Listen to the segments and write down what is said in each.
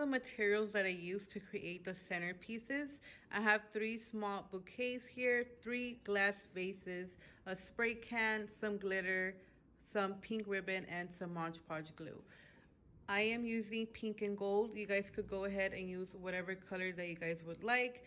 Materials that I use to create the centerpieces. I have 3 small bouquets here, 3 glass vases, a spray can, some glitter, some pink ribbon, and some Mod Podge glue. I am using pink and gold. You guys could go ahead and use whatever color that you guys would like.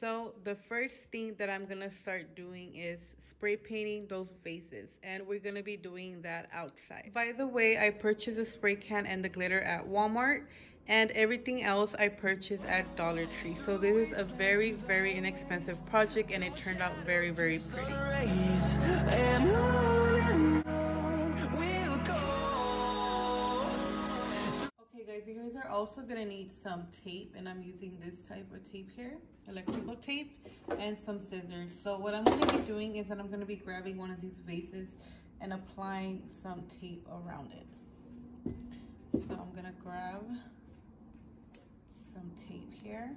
So the first thing that I'm gonna start doing is spray painting those vases, and we're gonna be doing that outside. By the way, I purchased a spray can and the glitter at Walmart, and everything else I purchased at Dollar Tree. So this is a very, very inexpensive project, and it turned out very, very pretty. Okay guys, you guys are also gonna need some tape, and I'm using this type of tape here, electrical tape, and some scissors. So what I'm gonna be doing is that I'm gonna be grabbing one of these vases and applying some tape around it. So I'm gonna grab some tape here.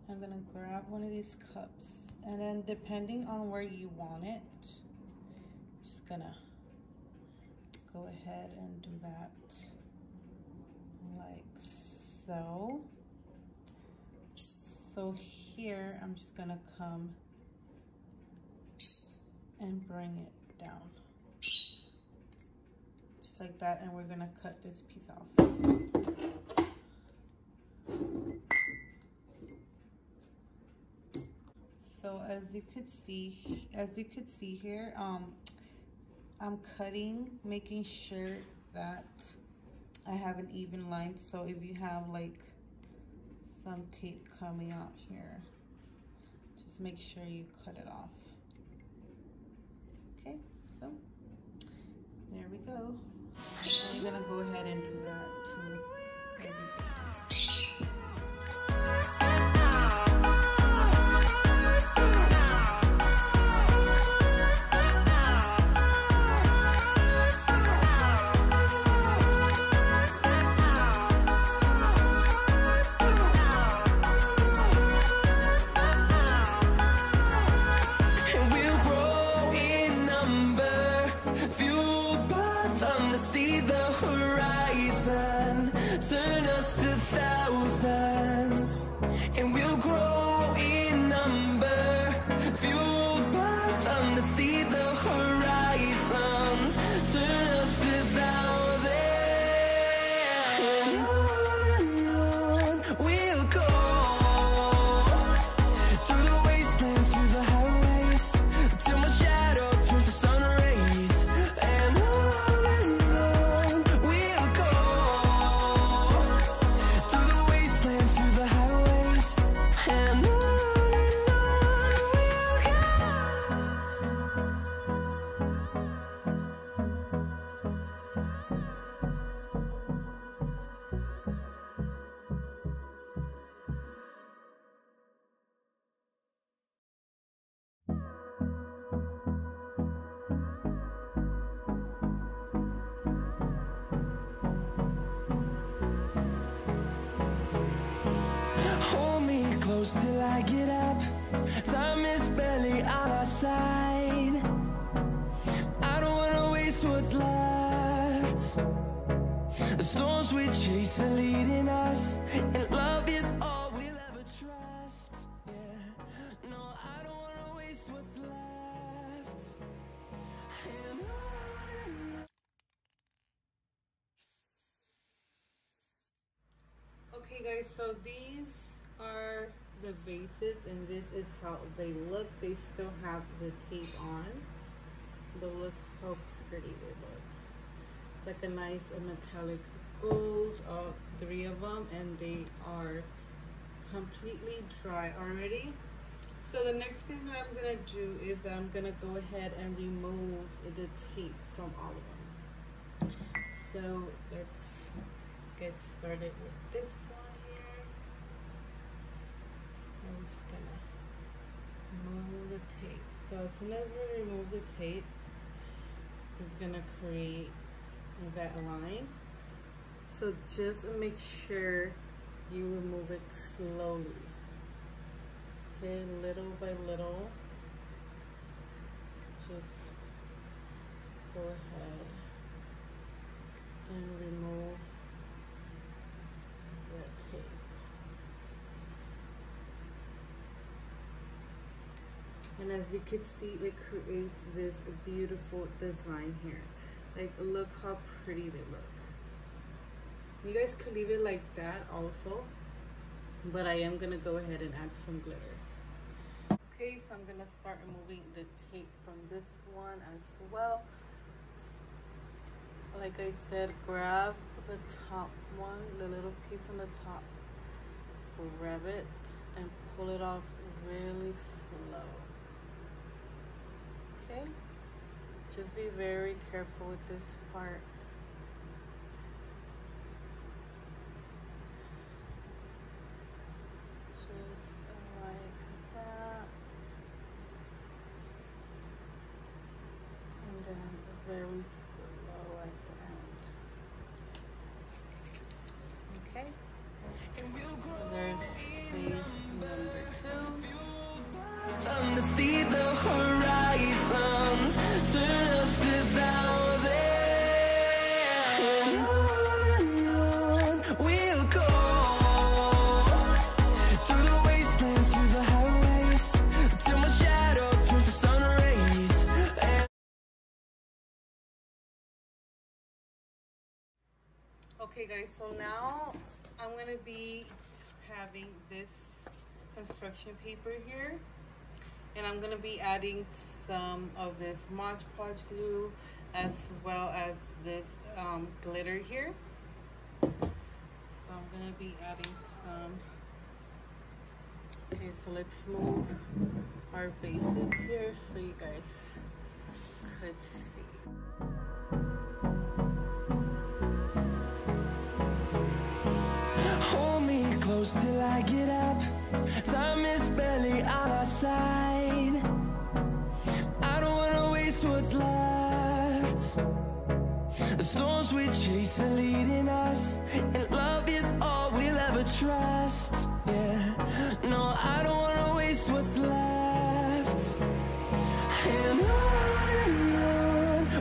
I'm gonna grab one of these cups, and then depending on where you want it, just gonna go ahead and do that like so. So here I'm just gonna come and bring it down just like that, and we're gonna cut this piece off. So as you could see here, I'm cutting, making sure that I have an even line. So if you have like some tape coming out here, just make sure you cut it off. Okay, so there we go. I'm gonna go ahead and do that to everything. Till I get up, time is barely on our side. I don't wanna waste what's left. The storms we chase are leading us, and love is all we'll ever trust. Yeah, no, I don't wanna waste what's left. And okay guys, so these are the vases, and this is how they look. They still have the tape on, but look how pretty they look. It's like a nice metallic gold, all 3 of them, and they are completely dry already. So the next thing that I'm gonna do is that I'm gonna go ahead and remove the tape from all of them. So let's get started with this one here. I'm just gonna remove the tape. So as soon as we remove the tape, it's gonna create that line. So just make sure you remove it slowly. Okay, little by little. Just go ahead and remove the tape. And as you can see, it creates this beautiful design here. Like, look how pretty they look. You guys could leave it like that also, but I am gonna go ahead and add some glitter. Okay, so I'm gonna start removing the tape from this one as well. Like I said, grab the top one, the little piece on the top, grab it and pull it off really slow. Okay, just be very careful with this part. Just like that. And then very slow at the end. Okay, so there's phase number 2. To see the horizon, turn us to thousands. And on we'll go, through the wastelands, through the highways, till my shadow turns to sun rays. Okay guys, so now I'm gonna be having this construction paper here, and I'm gonna be adding some of this Mod Podge glue as well as this glitter here. So I'm gonna be adding some. Okay, so let's move our bases here so you guys could see. Hold me close till I get up. Time is barely on our side. I don't wanna waste what's left. The storms we chase are leading us, and love is all we'll ever trust. Yeah, no, I don't wanna waste what's left. And on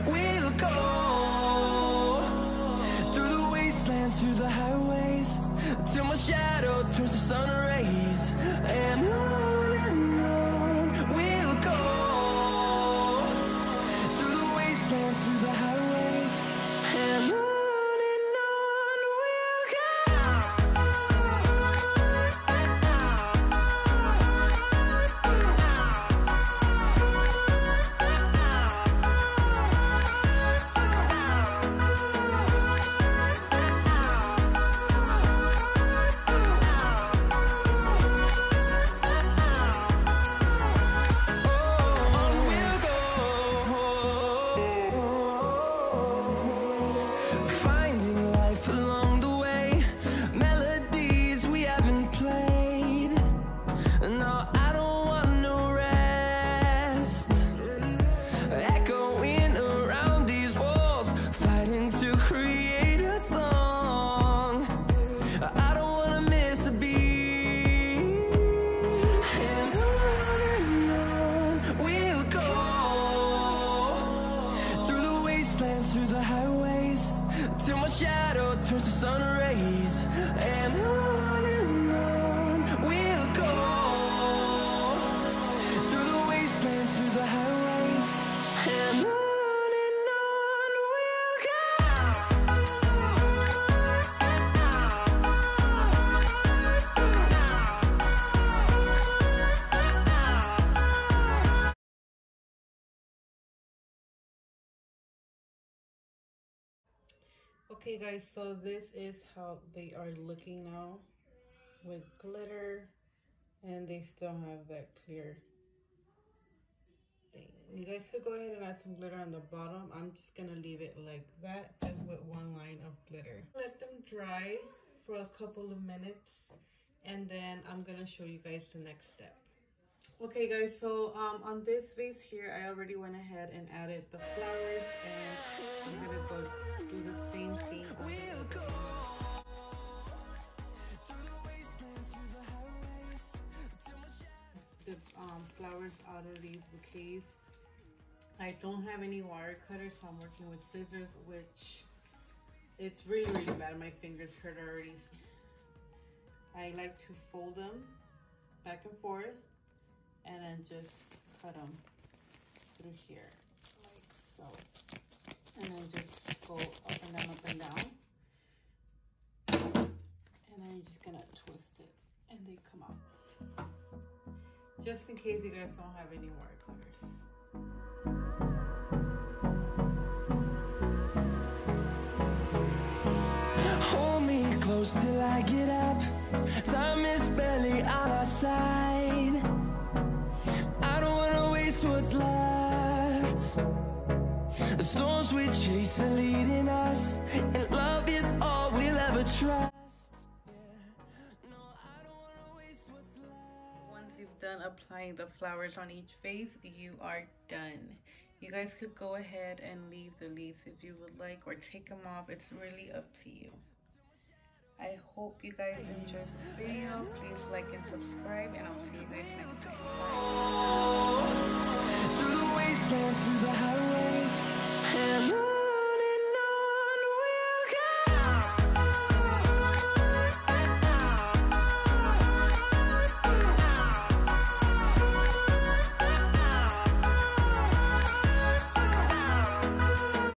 we'll go, through the wastelands, through the highways, till my shadow turns to sun rays. And on we'll go, through the wastelands, through the highways. And on we'll through the highways, till my shadow turns to sun rays. And on we'll go, through the wastelands, through the highways. And on we'll Okay guys, so this is how they are looking now with glitter, and they still have that clear thing. You guys could go ahead and add some glitter on the bottom. I'm just gonna leave it like that, just with one line of glitter. Let them dry for a couple of minutes, and then I'm gonna show you guys the next step. Okay guys, so on this vase here, I already went ahead and added the flowers, and I'm gonna go do the same thing on the flowers out of these bouquets. I don't have any wire cutters, so I'm working with scissors, which it's really, really bad. My fingers hurt already. I like to fold them back and forth and then just cut them through here, like so. And then just go up and down, up and down. And then you're just gonna twist it and they come out. Just in case you guys don't have any wire cutters. Hold me close till I get up. Time is barely on our side. I don't wanna waste what's left. The storms we chase are leading us, and love is all we'll ever trust. Once you've done applying the flowers on each vase, you are done. You guys could go ahead and leave the leaves if you would like, or take them off. It's really up to you. I hope you guys enjoyed this video. Please like and subscribe, and I'll see you guys next time. Bye. Through the wastelands, through the highways.